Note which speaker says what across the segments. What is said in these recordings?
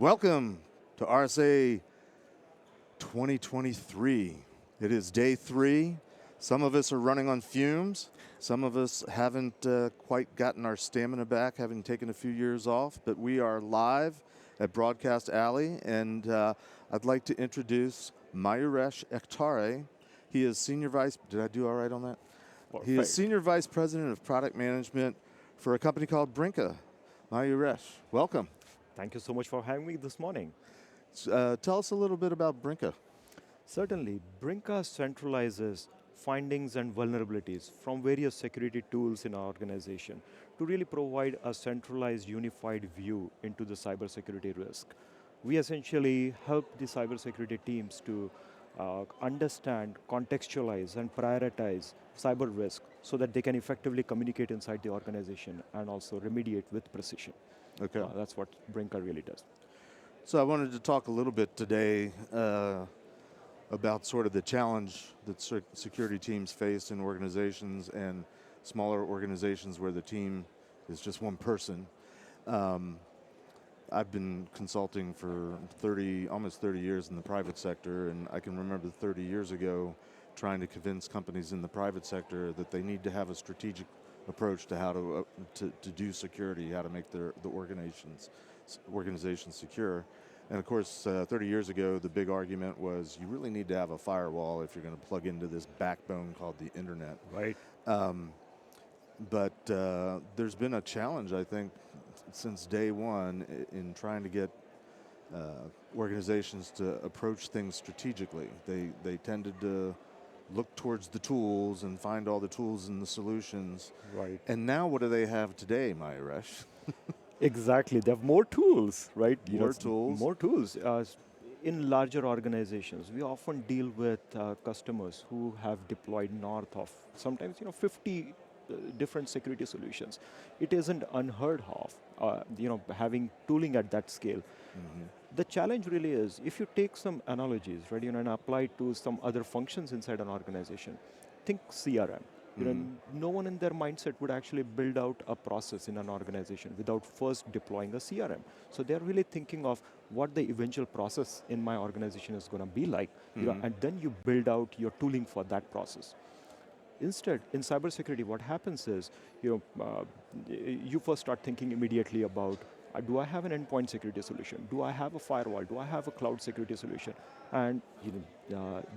Speaker 1: Welcome to RSA 2023. It is day 3. Some of us are running on fumes. Some of us haven't quite gotten our stamina back, having taken a few years off, but we are live at Broadcast Alley, and I'd like to introduce Mayeuresh. He is Senior Vice, did I do all right on that?
Speaker 2: Perfect.
Speaker 1: He is Senior Vice President of Product Management for a company called Brinqa. Mayeuresh, welcome.
Speaker 2: Thank you so much for having me this morning.
Speaker 1: Tell us a little bit about Brinqa.
Speaker 2: Certainly, Brinqa centralizes findings and vulnerabilities from various security tools in our organization to really provide a centralized, unified view into the cybersecurity risk. We essentially help the cybersecurity teams to understand, contextualize, and prioritize cyber risk so that they can effectively communicate inside the organization and also remediate with precision.
Speaker 1: Okay.
Speaker 2: That's what Brinqa really does.
Speaker 1: So I wanted to talk a little bit today about sort of the challenge that security teams face in organizations and smaller organizations where the team is just one person. I've been consulting for almost 30 years in the private sector, and I can remember 30 years ago trying to convince companies in the private sector that they need to have a strategic approach to how to do security, how to make the organization secure. And of course, 30 years ago, the big argument was you really need to have a firewall if you're going to plug into this backbone called the internet.
Speaker 2: Right.
Speaker 1: But there's been a challenge, I think, since day one in trying to get organizations to approach things strategically. They tended to look towards the tools and find all the tools and the solutions.
Speaker 2: Right.
Speaker 1: And now what do they have today, Mayeuresh?
Speaker 2: Exactly. They have more tools, right?
Speaker 1: More tools.
Speaker 2: More tools. In larger organizations, we often deal with customers who have deployed north of sometimes 50 different security solutions. It isn't unheard of, having tooling at that scale.
Speaker 1: Mm-hmm.
Speaker 2: The challenge really is, if you take some analogies, right, and apply to some other functions inside an organization, think CRM. No one in their mindset would actually build out a process in an organization without first deploying a CRM. So they're really thinking of what the eventual process in my organization is going to be like, and then you build out your tooling for that process. Instead, in cybersecurity, what happens is, you first start thinking immediately about, do I have an endpoint security solution? Do I have a firewall? Do I have a cloud security solution? And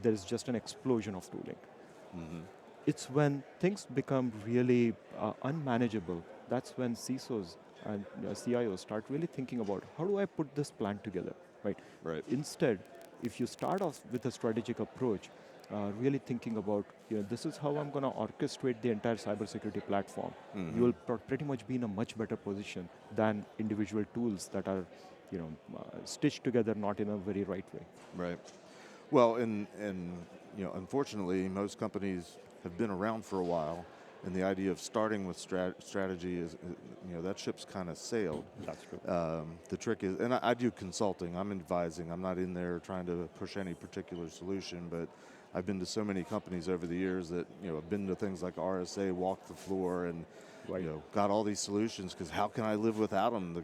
Speaker 2: there's just an explosion of tooling.
Speaker 1: Mm-hmm.
Speaker 2: It's when things become really unmanageable, that's when CISOs and CIOs start really thinking about, how do I put this plan together, right?
Speaker 1: Right.
Speaker 2: Instead, if you start off with a strategic approach, really thinking about, this is how I'm going to orchestrate the entire cybersecurity platform, you will pretty much be in a much better position than individual tools that are, stitched together not in a very right way.
Speaker 1: Right. Well, and unfortunately, most companies have been around for a while, and the idea of starting with strategy is, that ship's kind of sailed.
Speaker 2: That's true.
Speaker 1: The trick is, and I do consulting, I'm advising, I'm not in there trying to push any particular solution, but I've been to so many companies over the years that, I've been to things like RSA, walked the floor, and
Speaker 2: Right.
Speaker 1: Got all these solutions, because how can I live without them?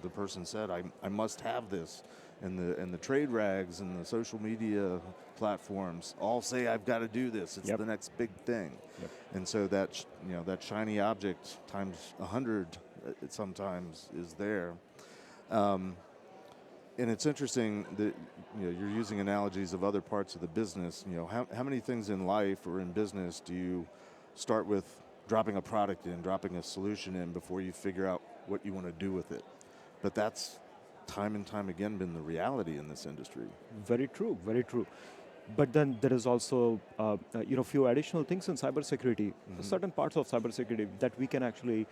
Speaker 1: The person said, I must have this. And the trade rags and the social media platforms all say I've got to do this. It's the next big thing.
Speaker 2: Yep.
Speaker 1: And so that that shiny object times 100 it sometimes is there. And it's interesting that you're using analogies of other parts of the business. How many things in life or in business do you start with dropping a product in, dropping a solution in before you figure out what you want to do with it? But that's time and time again been the reality in this industry.
Speaker 2: Very true, very true. But then there is also, few additional things in cybersecurity, certain parts of cybersecurity that we can actually,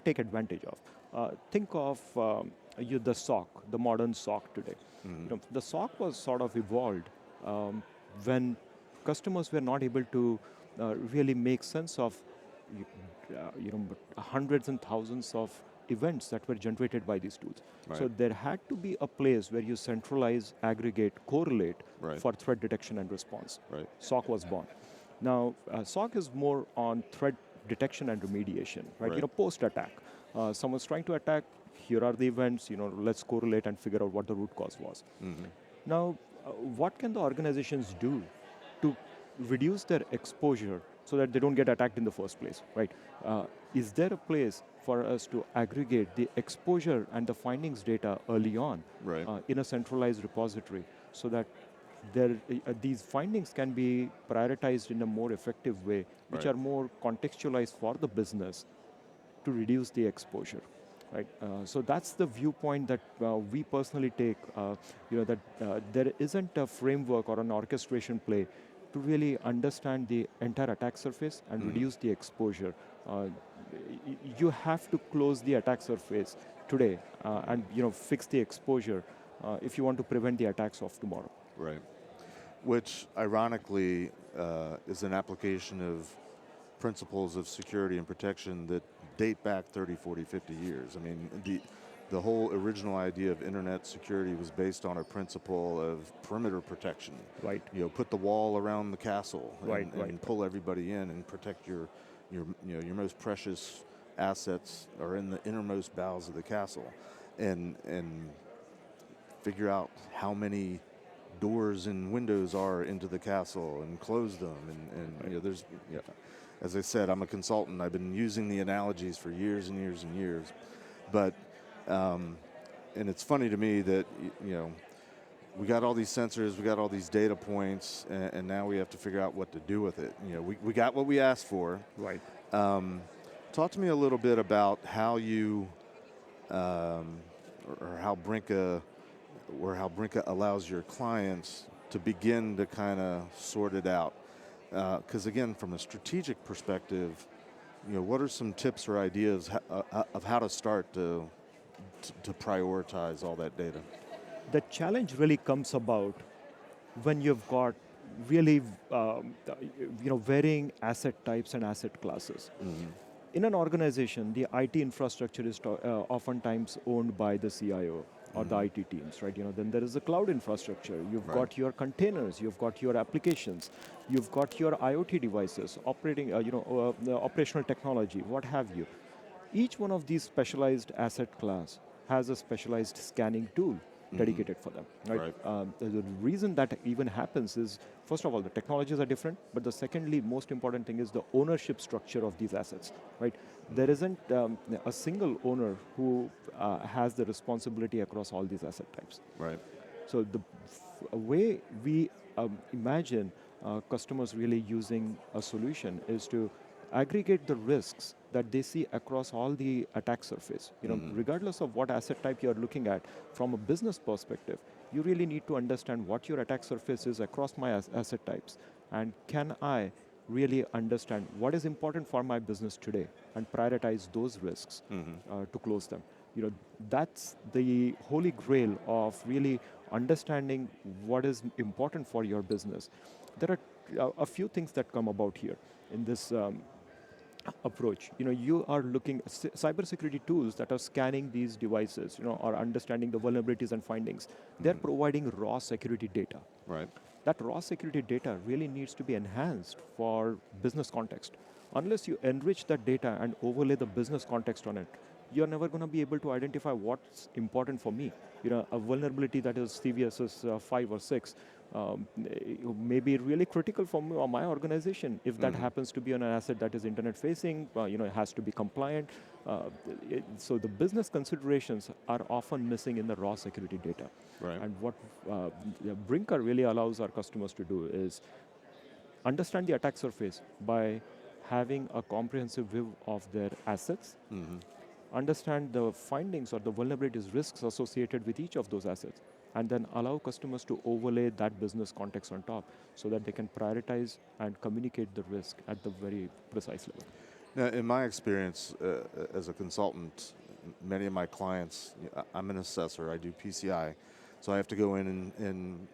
Speaker 2: take advantage of. Think of the SOC, the modern SOC today. The SOC was sort of evolved when customers were not able to really make sense of, hundreds and thousands of events that were generated by these tools.
Speaker 1: Right.
Speaker 2: So there had to be a place where you centralize, aggregate, correlate for threat detection and response.
Speaker 1: Right.
Speaker 2: SOC was born. Now, SOC is more on threat detection and remediation, right?
Speaker 1: Right.
Speaker 2: Post-attack, someone's trying to attack. Here are the events. Let's correlate and figure out what the root cause was.
Speaker 1: Mm-hmm.
Speaker 2: Now, what can the organizations do to reduce their exposure so that they don't get attacked in the first place, right? Is there a place for us to aggregate the exposure and the findings data early on
Speaker 1: Right.
Speaker 2: in a centralized repository so that these findings can be prioritized in a more effective way, which
Speaker 1: Right.
Speaker 2: are more contextualized for the business to reduce the exposure, right? So that's the viewpoint that we personally take. That there isn't a framework or an orchestration play to really understand the entire attack surface and reduce the exposure. You have to close the attack surface today and fix the exposure if you want to prevent the attacks of tomorrow.
Speaker 1: Right. Which, ironically, is an application of principles of security and protection that date back 30, 40, 50 years. I mean, the whole original idea of internet security was based on a principle of perimeter protection.
Speaker 2: Right.
Speaker 1: Put the wall around the castle
Speaker 2: Right,
Speaker 1: and
Speaker 2: right.
Speaker 1: pull everybody in and protect your most precious assets are in the innermost bowels of the castle, and figure out how many doors and windows are into the castle and close them. And there's, as I said, I'm a consultant. I've been using the analogies for years and years and years. But, and it's funny to me that, we got all these sensors, we got all these data points, and now we have to figure out what to do with it. We got what we asked for.
Speaker 2: Right.
Speaker 1: Talk to me a little bit about how you, or how Brinqa allows your clients to begin to kind of sort it out. Because again, from a strategic perspective, what are some tips or ideas of how to start to prioritize all that data?
Speaker 2: The challenge really comes about when you've got really varying asset types and asset classes.
Speaker 1: Mm-hmm.
Speaker 2: In an organization, the IT infrastructure is oftentimes owned by the CIO or the IT teams, right? Then there is the cloud infrastructure. You've got your containers, you've got your applications, you've got your IoT devices, operating, the operational technology, what have you. Each one of these specialized asset class has a specialized scanning tool dedicated for them, right? The reason that even happens is, first of all, the technologies are different, but the secondly, most important thing is the ownership structure of these assets, right? There isn't a single owner who has the responsibility across all these asset types.
Speaker 1: Right.
Speaker 2: So the way we imagine customers really using a solution is to aggregate the risks that they see across all the attack surface. Regardless of what asset type you're looking at, from a business perspective, you really need to understand what your attack surface is across my asset types, and can I really understand what is important for my business today and prioritize those risks to close them. That's the holy grail of really understanding what is important for your business. There are a few things that come about here in this approach. You are looking cybersecurity tools that are scanning these devices, or understanding the vulnerabilities and findings. They're providing raw security data.
Speaker 1: Right.
Speaker 2: That raw security data really needs to be enhanced for business context. Unless you enrich that data and overlay the business context on it, you're never going to be able to identify what's important for me. A vulnerability that is CVSS 5 or 6 may be really critical for me or my organization. If that happens to be on an asset that is internet facing, it has to be compliant. So the business considerations are often missing in the raw security data.
Speaker 1: Right.
Speaker 2: And what Brinqa really allows our customers to do is understand the attack surface by having a comprehensive view of their assets, understand the findings or the vulnerabilities, risks associated with each of those assets, and then allow customers to overlay that business context on top so that they can prioritize and communicate the risk at the very precise level.
Speaker 1: Now, in my experience as a consultant, many of my clients, I'm an assessor, I do PCI, so I have to go in and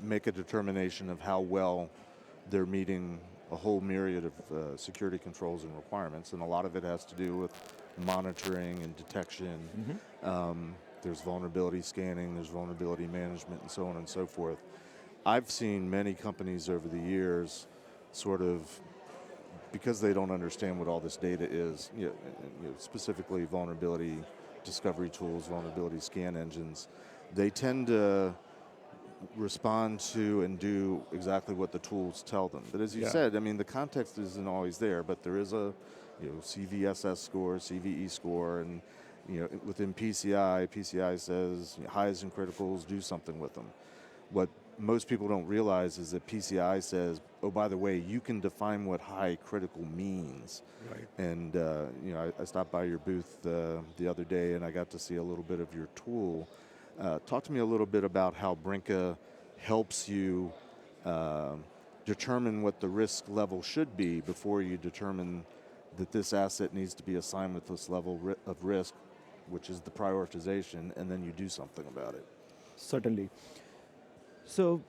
Speaker 1: make a determination of how well they're meeting a whole myriad of security controls and requirements, and a lot of it has to do with monitoring and detection. There's vulnerability scanning, there's vulnerability management, and so on and so forth. I've seen many companies over the years sort of because they don't understand what all this data is, specifically vulnerability discovery tools, vulnerability scan engines, they tend to respond to and do exactly what the tools tell them. But as you said, I mean, the context isn't always there, but there is a CVSS score, CVE score, and within PCI says highs and criticals, do something with them. What most people don't realize is that PCI says, oh, by the way, you can define what high critical means.
Speaker 2: Right.
Speaker 1: And I stopped by your booth the other day, and I got to see a little bit of your tool. Talk to me a little bit about how Brinka helps you determine what the risk level should be before you determine that this asset needs to be assigned with this level of risk, which is the prioritization, and then you do something about it.
Speaker 2: Certainly. So,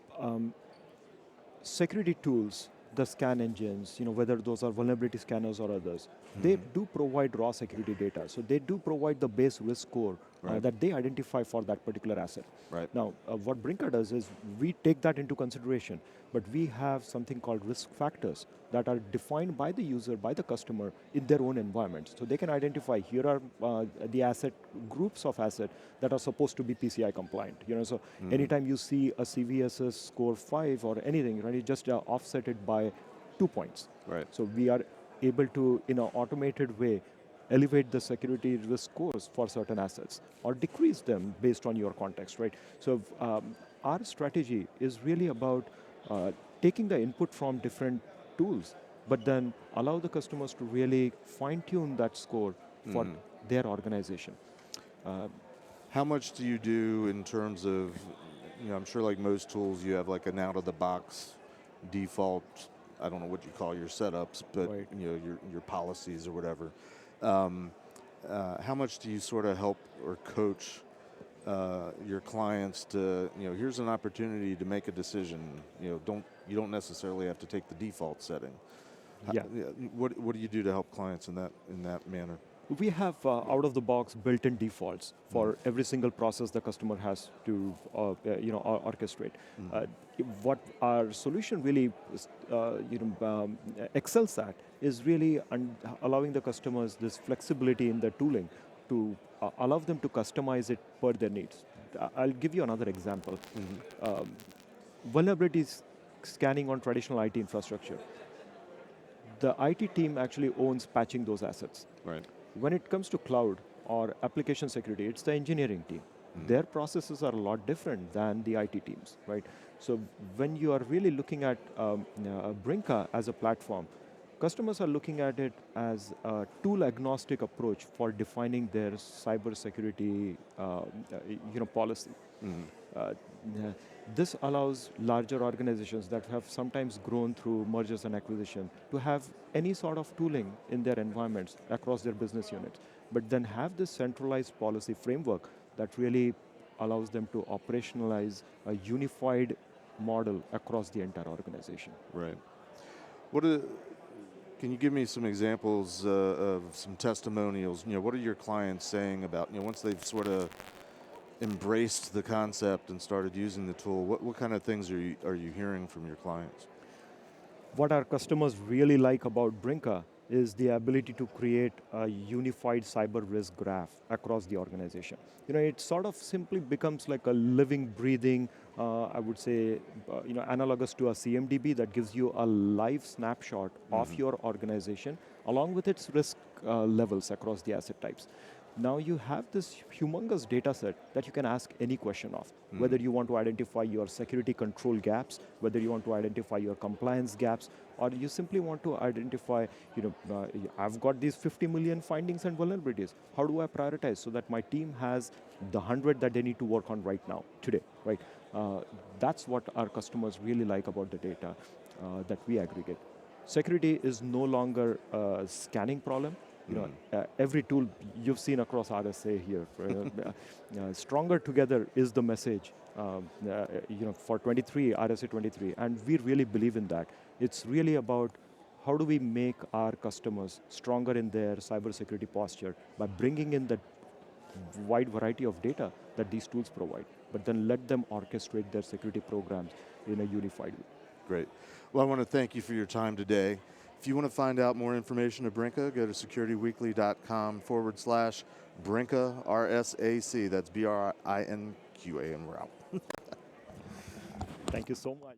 Speaker 2: security tools, the scan engines, whether those are vulnerability scanners or others, they do provide raw security data. So they do provide the base risk score that they identify for that particular asset.
Speaker 1: Right.
Speaker 2: Now, what Brinka does is we take that into consideration, but we have something called risk factors that are defined by the user, by the customer in their own environment. So they can identify, here are the asset, groups of asset that are supposed to be PCI compliant. So anytime you see a CVSS score 5 or anything, right, you just offset it by 2 points.
Speaker 1: Right.
Speaker 2: So we are able to, in an automated way, elevate the security risk scores for certain assets or decrease them based on your context, right? So our strategy is really about taking the input from different tools, but then allow the customers to really fine-tune that score for their organization.
Speaker 1: How much do you do in terms of, I'm sure like most tools, you have like an out-of-the-box default, I don't know what you call your setups, but
Speaker 2: Right.
Speaker 1: Your policies or whatever. How much do you sort of help or coach your clients to, here's an opportunity to make a decision. You don't necessarily have to take the default setting.
Speaker 2: Yeah.
Speaker 1: What do you do to help clients in that manner?
Speaker 2: We have out-of-the-box built-in defaults for every single process the customer has to, orchestrate. What our solution really, excels at is really allowing the customers this flexibility in the tooling to allow them to customize it per their needs. I'll give you another example. Vulnerabilities scanning on traditional IT infrastructure. The IT team actually owns patching those assets.
Speaker 1: Right.
Speaker 2: When it comes to cloud or application security, it's the engineering team. Their processes are a lot different than the IT teams, right? So when you are really looking at Brinka as a platform, customers are looking at it as a tool-agnostic approach for defining their cybersecurity, policy. This allows larger organizations that have sometimes grown through mergers and acquisition to have any sort of tooling in their environments across their business units, but then have this centralized policy framework that really allows them to operationalize a unified model across the entire organization.
Speaker 1: Right. Can you give me some examples of some testimonials? What are your clients saying about, once they've sort of embraced the concept and started using the tool, what kind of things are you hearing from your clients?
Speaker 2: What our customers really like about Brinka is the ability to create a unified cyber risk graph across the organization. It sort of simply becomes like a living, breathing, I would say, analogous to a CMDB that gives you a live snapshot of your organization along with its risk levels across the asset types. Now you have this humongous data set that you can ask any question of, whether you want to identify your security control gaps, whether you want to identify your compliance gaps, or you simply want to identify, I've got these 50 million findings and vulnerabilities. How do I prioritize so that my team has the 100 that they need to work on right now, today, right? That's what our customers really like about the data that we aggregate. Security is no longer a scanning problem. Every tool you've seen across RSA here, stronger together is the message, for 23, RSA23, and we really believe in that. It's really about how do we make our customers stronger in their cybersecurity posture by bringing in the wide variety of data that these tools provide, but then let them orchestrate their security programs in a unified way.
Speaker 1: Great. Well, I want to thank you for your time today. If you want to find out more information of Brinqa, go to securityweekly.com/Brinqa, RSAC. That's BRINQA, and we're out.
Speaker 2: Thank you so much.